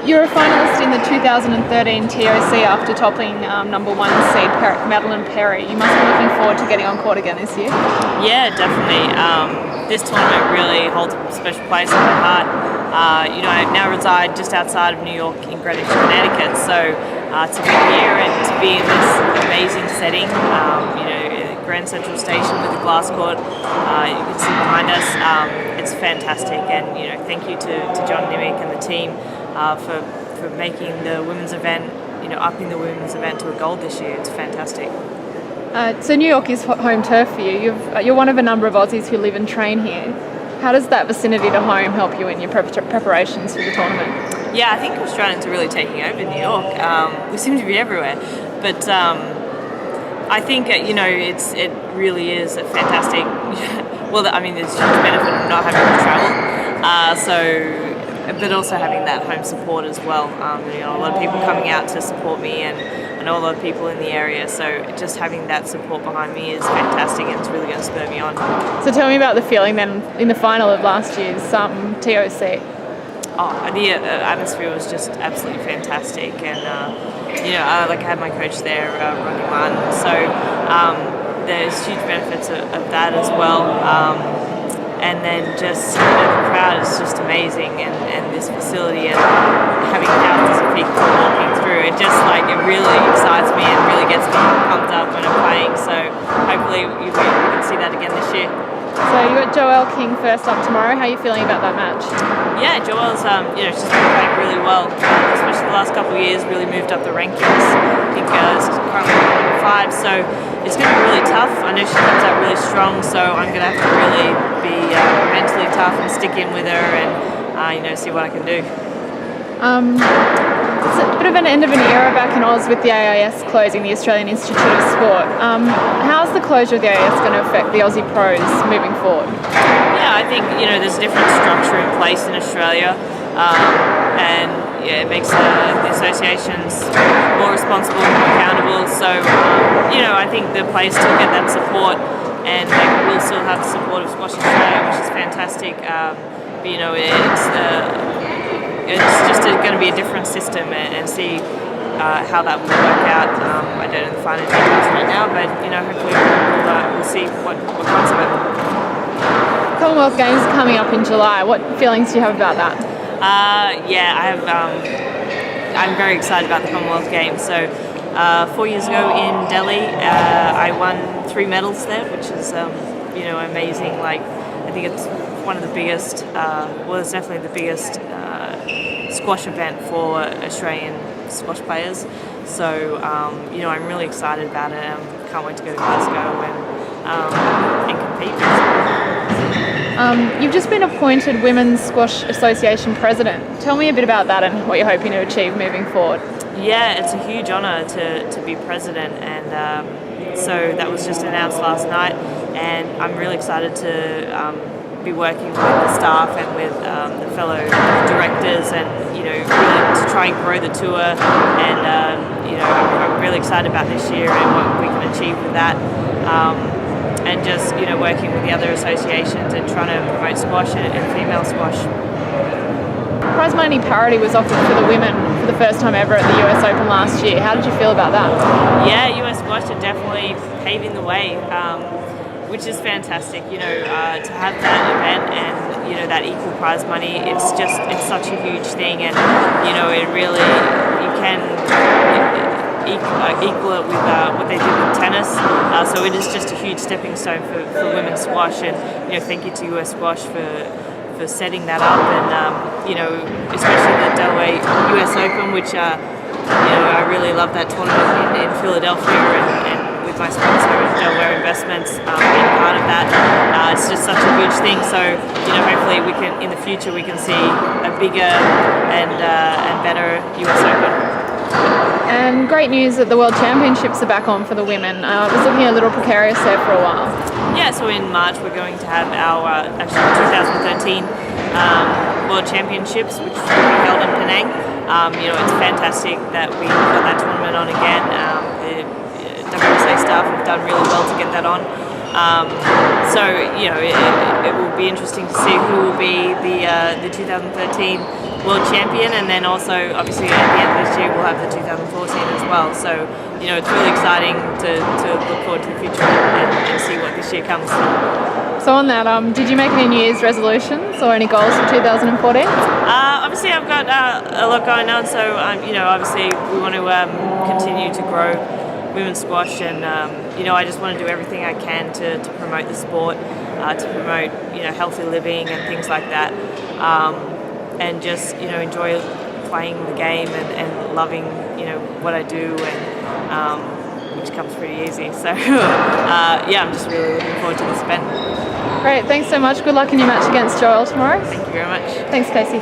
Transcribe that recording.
You're a finalist in the 2013 TOC after toppling number one seed Madeline Perry. You must be looking forward to getting on court again this year. Yeah, definitely. This tournament really holds a special place in my heart. I now reside just outside of New York in Greenwich, Connecticut. So to be here and to be in this amazing setting, Grand Central Station with the glass court, you can see behind us. It's fantastic, and thank you to John Nimick and the team for making the women's event, upping the women's event to a gold this year. It's fantastic. So New York is home turf for you. You're one of a number of Aussies who live and train here. How does that vicinity to home help you in your preparations for the tournament? Yeah, I think Australians are really taking over New York. We seem to be everywhere, but I think it really is a fantastic. Well, there's huge benefit of not having to travel. But also having that home support as well. A lot of people coming out to support me, and I know a lot of people in the area. So just having that support behind me is fantastic, and it's really going to spur me on. So tell me about the feeling then in the final of last year's TOC. The atmosphere was just absolutely fantastic, and I had my coach there, Ronnie Martin. So there's huge benefits of that as well. And then just the crowd is just amazing, and this facility and having thousands of people walking through, it really excites me and really gets me pumped up when I'm playing. So hopefully we can see that again this year. So you got Joelle King first up tomorrow. How are you feeling about that match? Yeah, Joelle's she's been playing really well, especially the last couple of years. Really moved up the rankings. I think it's currently number 5. So it's going to be really tough. I know she comes out really strong, so I'm going to have to really be mentally tough and stick in with her and see what I can do. It's a bit of an end of an era back in Oz with the AIS closing, the Australian Institute of Sport. How's the closure of the AIS going to affect the Aussie pros moving forward? Yeah, I think there's a different structure in place in Australia, and it makes the associations more responsible and more accountable. So I think the players still get that support, and they will still have the support of Squash Australia, which is fantastic. It's just going to be a different system, and see how that will work out. I don't know the final details right now, but hopefully we'll see what comes of it. Commonwealth Games are coming up in July. What feelings do you have about that? I have. I'm very excited about the Commonwealth Games. So 4 years ago in Delhi, I won 3 medals there, which is amazing. I think it's one of the biggest. It's definitely the biggest squash event for Australian squash players. So I'm really excited about it. Can't wait to go to Glasgow and compete. You've just been appointed Women's Squash Association President. Tell me a bit about that and what you're hoping to achieve moving forward. Yeah, it's a huge honour to be president, and so that was just announced last night, and I'm really excited to be working with the staff and with the fellow directors, and really to try and grow the tour, and I'm really excited about this year and what we can achieve with that. And just working with the other associations and trying to promote squash and female squash. Prize money parity was offered for the women for the first time ever at the US Open last year. How did you feel about that? Yeah, US squash are definitely paving the way, which is fantastic. To have that event and that equal prize money, it's such a huge thing, and it really you can. Equal it with what they did with tennis, so it is just a huge stepping stone for women's squash, and thank you to US Squash for setting that up, and especially the Delaware US Open, which I really love that tournament in Philadelphia, and with my sponsor Delaware Investments being part of that. It's just such a huge thing, so hopefully we can in the future we can see a bigger and better US Open. And great news that the World Championships are back on for the women. It was looking a little precarious there for a while. Yeah, so in March we're going to have our 2013 World Championships, which will be held in Penang. It's fantastic that we got that tournament on again. The WSA staff have done really well to get that on. It will be interesting to see who will be the 2013 world champion, and then also obviously at the end of this year we'll have the 2014 as well. So it's really exciting to look forward to the future and see what this year comes. So on that, did you make any New Year's resolutions or any goals for 2014? Obviously I've got a lot going on, so obviously we want to continue to grow women's squash, and I just want to do everything I can to promote the sport, to promote healthy living and things like that, and just enjoy playing the game and loving what I do, and which comes pretty easy. So I'm just really looking forward to this event. Great, thanks so much. Good luck in your match against Joelle tomorrow. Thank you very much. Thanks, Kasey.